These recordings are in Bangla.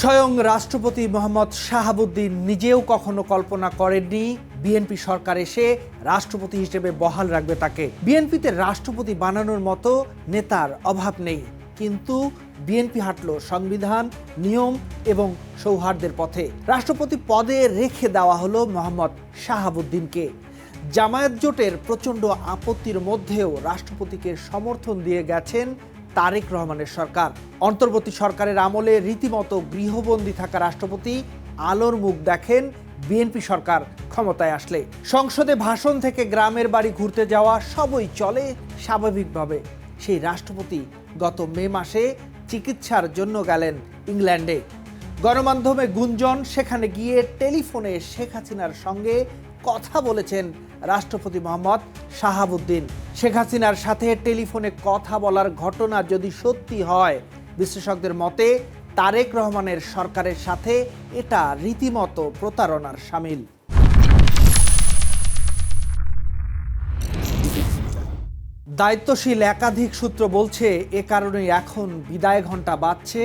স্বয়ং রাষ্ট্রপতি মোহাম্মদ শাহাবুদ্দিন নিজেও কখনো কল্পনা করেননি বিএনপি সরকার এসে রাষ্ট্রপতি হিসেবে বহাল রাখবে তাকে। বিএনপিতে রাষ্ট্রপতি বানানোর মতো নেতার অভাব নেই, কিন্তু বিএনপি হাঁটল সংবিধান, নিয়ম এবং সৌহার্দ্যের পথে। রাষ্ট্রপতি পদে রেখে দেওয়া হলো মোহাম্মদ শাহাবুদ্দিনকে। জামায়াত জোটের প্রচণ্ড আপত্তির মধ্যেও রাষ্ট্রপতিকে সমর্থন দিয়ে গেছেন তারেক রহমানের সরকার। অন্তর্বর্তী সরকারের আমলে রীতিমতো গৃহবন্দী থাকা রাষ্ট্রপতি আলোর মুখ দেখেন বিএনপি সরকার ক্ষমতায় আসলে। সংসদে ভাষণ থেকে গ্রামের বাড়ি ঘুরতে যাওয়া সবই চলে স্বাভাবিকভাবে। সেই রাষ্ট্রপতি গত মে মাসে চিকিৎসার জন্য গেলেন ইংল্যান্ডে। গণমাধ্যমে গুঞ্জন, সেখানে গিয়ে টেলিফোনে শেখ হাসিনার সঙ্গে কথা বলেছেন রাষ্ট্রপতি মোহাম্মদ শাহাবুদ্দিন। শেখ হাসিনার সাথে টেলিফোনে কথা বলার ঘটনা যদি সত্যি হয়, বিশ্লেষকদের মতে তারেক রহমানের সরকারের সাথে এটা রীতিমতো প্রতারণার শামিল। দায়িত্বশীল একাধিক সূত্র বলছে এ কারণেই এখন বিদায় ঘণ্টা বাজছে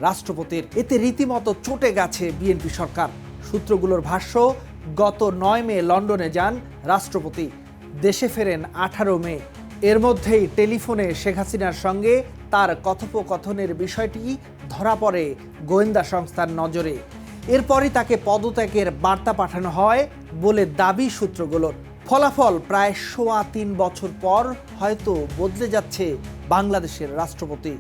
রাষ্ট্রপতির। এতে রীতিমতো চটে গেছে বিএনপি সরকার। সূত্রগুলোর ভাষ্য, গত 9 মে লন্ডনে যান রাষ্ট্রপতি, দেশে ফেরেন 18 মে। এর মধ্যেই টেলিফোনে শেখ হাসিনার সঙ্গে তার কথোপকথনের বিষয়টি ধরা পড়ে গোয়েন্দা সংস্থার নজরে। এরপরই তাকে পদত্যাগের বার্তা পাঠানো হয় বলে দাবি সূত্রগুলোর। ফলাফল, প্রায় 3.25 বছর পর হয়তো বদলে যাচ্ছে বাংলাদেশের রাষ্ট্রপতি।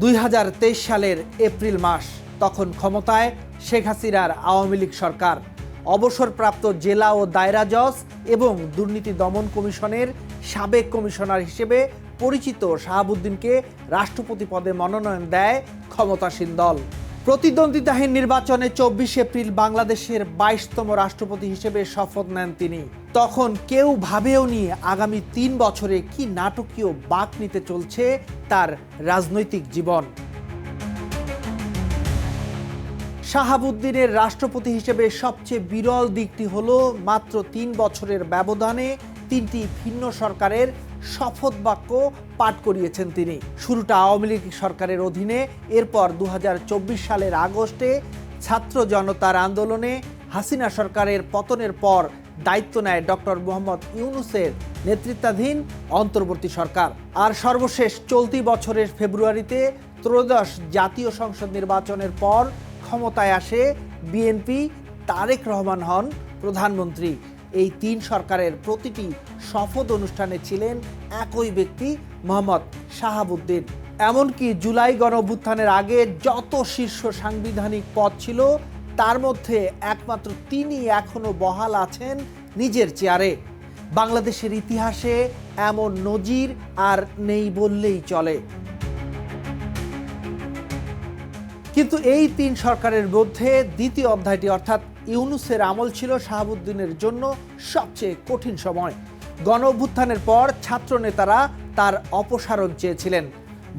2023 সালের এপ্রিল মাস, তখন ক্ষমতায় শেখ হাসিনার আওয়ামী লীগ সরকার। অবসরপ্রাপ্ত জেলা ও দায়রা জজ এবং দুর্নীতি দমন কমিশনের সাবেক কমিশনার হিসেবে পরিচিত শাহাবুদ্দিনকে রাষ্ট্রপতি পদে মনোনয়ন দেয় ক্ষমতাসীন দল। প্রতিদ্বন্দ্বিতাহীন নির্বাচনে 24 এপ্রিল বাংলাদেশের 22তম রাষ্ট্রপতি হিসেবে শপথ নেন তিনি। তখন কেউ ভাবেও নি আগামী 3 বছরে কি নাটকীয় বাঁক নিতে চলছে তার রাজনৈতিক জীবন। শাহাবুদ্দিনের রাষ্ট্রপতি হিসেবে সবচেয়ে বিরল দিকটি হলো মাত্র 3 বছরের ব্যবধানে 3টি ভিন্ন সরকারের শপথ বাক্য পাঠ করিয়েছেন তিনি। শুরুটা আওয়ামী লীগ সরকারের অধীনে, এরপর 2024 সালের আগস্টে ছাত্র জনতার আন্দোলনে হাসিনা সরকারের পতনের পর দায়িত্ব নেয় ডক্টর মোহাম্মদ ইউনূসের নেতৃত্বাধীন অন্তর্বর্তী সরকার। আর সর্বশেষ চলতি বছরের ফেব্রুয়ারিতে ত্রয়োদশ জাতীয় সংসদ নির্বাচনের পর ক্ষমতায় আসে বিএনপি, তারেক রহমান হন প্রধানমন্ত্রী। এই 3 সরকারের প্রতিটি শপথ অনুষ্ঠানে ছিলেন একই ব্যক্তি, মোহাম্মদ শাহাবুদ্দিন। এমনকি জুলাই গণঅভ্যুত্থানের আগে যত শীর্ষ সাংবিধানিক পদ ছিল তার মধ্যে একমাত্র তিনি এখনো বহাল আছেন নিজের চেয়ারে। বাংলাদেশের ইতিহাসে এমন নজির আর নেই বললেই চলে। কিন্তু এই 3 সরকারের মধ্যে দ্বিতীয় অধ্যায়টি অর্থাৎ ইউনূসের আমল ছিল শাহাবুদ্দিনের জন্য সবচেয়ে কঠিন সময়। গণঅভ্যুত্থানের পর ছাত্র নেতারা তার অপসারণ চেয়েছিলেন।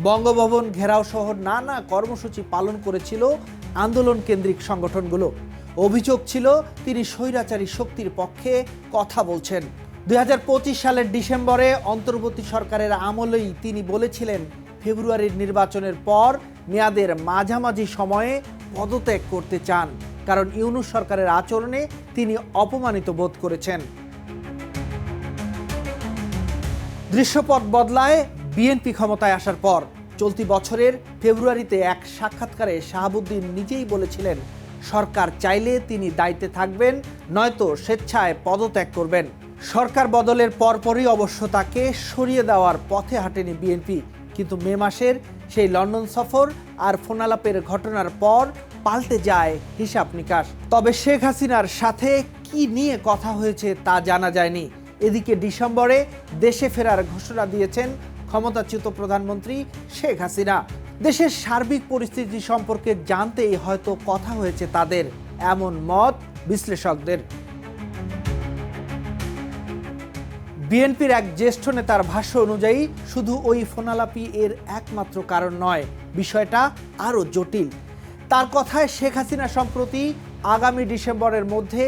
বঙ্গভবন ঘেরাও সহ নানা কর্মসূচি পালন করেছিল আন্দোলন কেন্দ্রিক সংগঠনগুলো। অভিযোগ ছিল তিনি স্বৈরাচারী শক্তির পক্ষে কথা বলছেন। 2025 সালের ডিসেম্বরে অন্তর্বর্তী সরকারের আমলেই তিনি বলেছিলেন ফেব্রুয়ারির নির্বাচনের পর মেয়াদের মাঝামাঝি সময়ে পদত্যাগ করতে চান, কারণ ইউনূস সরকারের আচরণে তিনি অপমানিত বোধ করেছেন। দৃশ্যপট বদলায় বিএনপি ক্ষমতায় আসার পর। চলতি বছরের ফেব্রুয়ারিতে এক সাক্ষাৎকারে শাহাবুদ্দিন নিজেই বলেছিলেন সরকার চাইলে তিনি দায়িত্বে থাকবেন, নয়তো স্বেচ্ছায় পদত্যাগ করবেন। সরকার বদলের পরপরই অবশ্য তাকে সরিয়ে দেওয়ার পথে হাঁটেনি বিএনপি। কিন্তু মে মাসের সেই লন্ডন সফর আর ফোনালাপের ঘটনার পর পাল্টে যায় হিসাব নিকাশ। তবে শেখ হাসিনার সাথে কি নিয়ে কথা হয়েছে তা জানা যায়নি। এদিকে ডিসেম্বরে দেশে ফেরার ঘোষণা দিয়েছেন ক্ষমতাচ্যুত প্রধানমন্ত্রী শেখ হাসিনা। দেশের সার্বিক পরিস্থিতি সম্পর্কে জানতেই হয়তো কথা হয়েছে তাদের, এমন মত বিশ্লেষকদের। বিএনপির এক জ্যেষ্ঠ নেতার ভাষ্য অনুযায়ী শুধু ওই ফোনালাপি এর একমাত্র কারণ নয়, বিষয়টা আরও জটিল। তার কথায় শেখ হাসিনা সম্প্রতি আগামী ডিসেম্বরের মধ্যে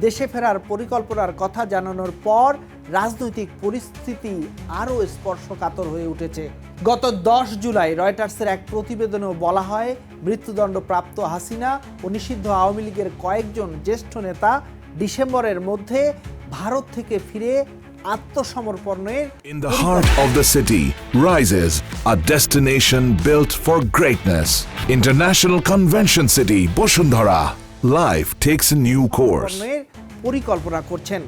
দেশে ফেরার পরিকল্পনার কথা জানানোর পর রাজনৈতিক পরিস্থিতি আরও স্পর্শকাতর হয়ে উঠেছে। গত 10 জুলাই রয়টার্সের এক প্রতিবেদনেও বলা হয়, মৃত্যুদণ্ডপ্রাপ্ত হাসিনা ও নিষিদ্ধ আওয়ামী লীগের কয়েকজন জ্যেষ্ঠ নেতা ডিসেম্বরের মধ্যে ভারত থেকে ফিরে আত্মসমর্পণের In the heart of the city rises a destination built for greatness. International Convention City, Bosundhara. Life takes a new course. পরিকল্পনা করছেন।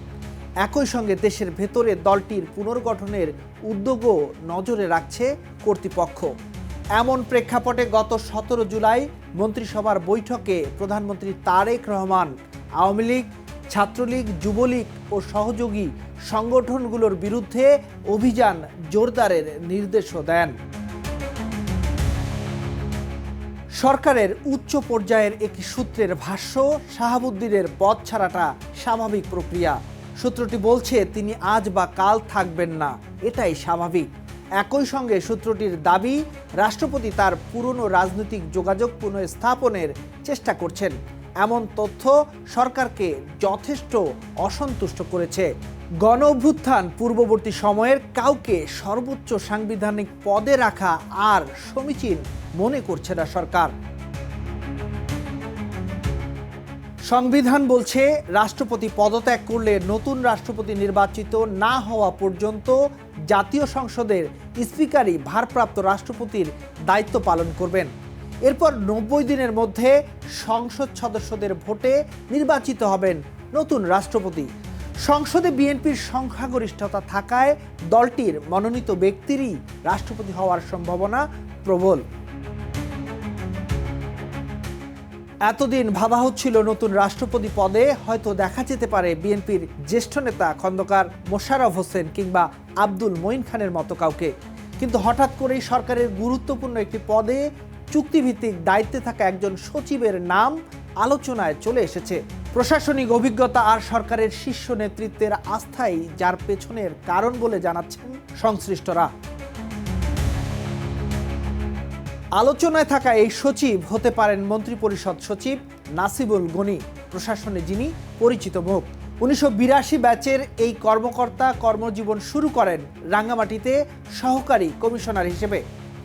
একই সঙ্গে দেশের ভেতরে দলটির পুনর্গঠনের উদ্যোগও নজরে রাখছে কর্তৃপক্ষ। এমন প্রেক্ষাপটে গত 17 জুলাই মন্ত্রিসভার বৈঠকে প্রধানমন্ত্রী তারেক রহমান আওয়ামী লীগ, ছাত্রলীগ, যুবলীগ ও সহযোগী সংগঠনগুলোর বিরুদ্ধে অভিযান জোরদারের নির্দেশও দেন। সরকারের উচ্চ পর্যায়ের একটি সূত্রের ভাষ্য, শাহাবুদ্দিনের পদ ছাড়াটা স্বাভাবিক প্রক্রিয়া। সূত্রটি বলছে তিনি আজ বা কাল থাকবেন না, এটাই স্বাভাবিক। একই সঙ্গে সূত্রটির দাবি, রাষ্ট্রপতি তার পুরনো রাজনৈতিক যোগাযোগ পুনঃস্থাপনের চেষ্টা করছেন। এমন তথ্য সরকারকে যথেষ্ট অসন্তুষ্ট করেছে। গণ অভ্যুত্থান পূর্ববর্তী সময়ের কাউকে সর্বোচ্চ সাংবিধানিক পদে রাখা আর সমীচীন মনে করছে না সরকার। সংবিধান বলছে, রাষ্ট্রপতি পদত্যাগ করলে নতুন রাষ্ট্রপতি নির্বাচিত না হওয়া পর্যন্ত জাতীয় সংসদের স্পিকারই ভারপ্রাপ্ত রাষ্ট্রপতির দায়িত্ব পালন করবেন। এরপর 90 দিনের মধ্যে সংসদ সদস্যদের ভোটে নির্বাচিত হবেন নতুন রাষ্ট্রপতি। সংসদে বিএনপির সংখ্যাগরিষ্ঠতা থাকায় দলটির মনোনীত ব্যক্তিরই রাষ্ট্রপতি হওয়ার সম্ভাবনা প্রবল। এতদিন ভাবা হচ্ছিল নতুন রাষ্ট্রপতি পদে হয়তো দেখা যেতে পারে বিএনপির জ্যেষ্ঠ নেতা খন্দকার মোশাররফ হোসেন কিংবা আব্দুল মঈন খানের মতো কাউকে। কিন্তু হঠাৎ করেই সরকারের গুরুত্বপূর্ণ একটি পদে চুক্তিভিত্তিক দায়িত্বে থাকা একজন সচিবের নাম আলোচনায় চলে এসেছে। প্রশাসনিক অভিজ্ঞতা আর সরকারের শীর্ষ নেতৃত্বের আস্থাই যার পেছনের কারণ বলে জানাচ্ছেন সংশ্লিষ্টরা। আলোচনায় থাকা এই সচিব হতে পারেন মন্ত্রিপরিষদ সচিব নাসিবুল গনি, প্রশাসনে যিনি পরিচিত মুখ। 1982 ব্যাচের এই কর্মকর্তা কর্মজীবন শুরু করেন রাঙ্গামাটিতে সহকারী কমিশনার হিসেবে।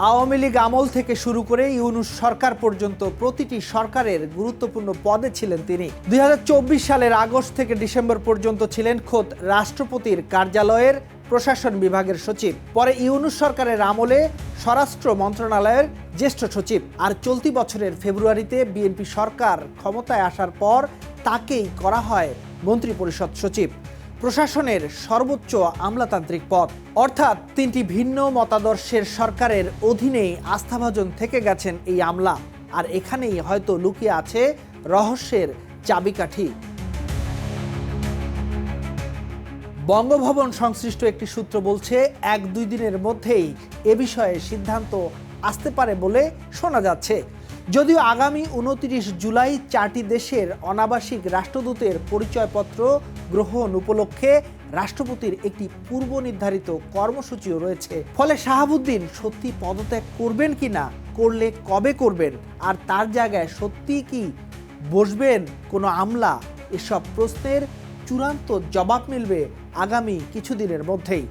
আওয়ামী লীগ আমল থেকে শুরু করে ইউনূস সরকার পর্যন্ত প্রতিটি সরকারের গুরুত্বপূর্ণ পদে ছিলেন তিনি। 2024 সালের আগস্ট থেকে ডিসেম্বর পর্যন্ত ছিলেন খোদ রাষ্ট্রপতির কার্যালয়ের প্রশাসন বিভাগের সচিব। পরে ইউনূস সরকারের আমলে স্বরাষ্ট্র মন্ত্রণালয়ের জ্যেষ্ঠ সচিব। আর চলতি বছরের ফেব্রুয়ারিতে বিএনপি সরকার ক্ষমতায় আসার পর তাকেই করা হয় মন্ত্রিপরিষদ সচিব, প্রশাসনের সর্বোচ্চ আমলাতান্ত্রিক পদ। অর্থাৎ 3টি ভিন্ন মতাদর্শের সরকারের অধীনেই আস্থাভাজন থেকে গেছেন এই আমলা। আর এখানেই হয়তো লুকিয়ে আছে রহস্যের চাবিকাঠি। বঙ্গভবন সংশ্লিষ্ট একটি সূত্র বলছে, 1-2 দিনের মধ্যেই এ বিষয়ে সিদ্ধান্ত আসতে পারে বলে শোনা যাচ্ছে। যদিও আগামী 29 জুলাই 4টি দেশের অনাবাসিক রাষ্ট্রদূতের পরিচয়পত্র গ্রহণ উপলক্ষে রাষ্ট্রপতির একটি পূর্ব নির্ধারিত কর্মসূচিও রয়েছে। ফলে শাহাবুদ্দিন সত্যি পদত্যাগ করবেন কিনা, করলে কবে করবেন, আর তার জায়গায় সত্যি কি বসবেন কোনো আমলা, এসব প্রশ্নের চূড়ান্ত জবাব মিলবে আগামী কিছুদিনের মধ্যেই।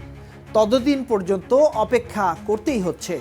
ততদিন পর্যন্ত অপেক্ষা করতেই হচ্ছে।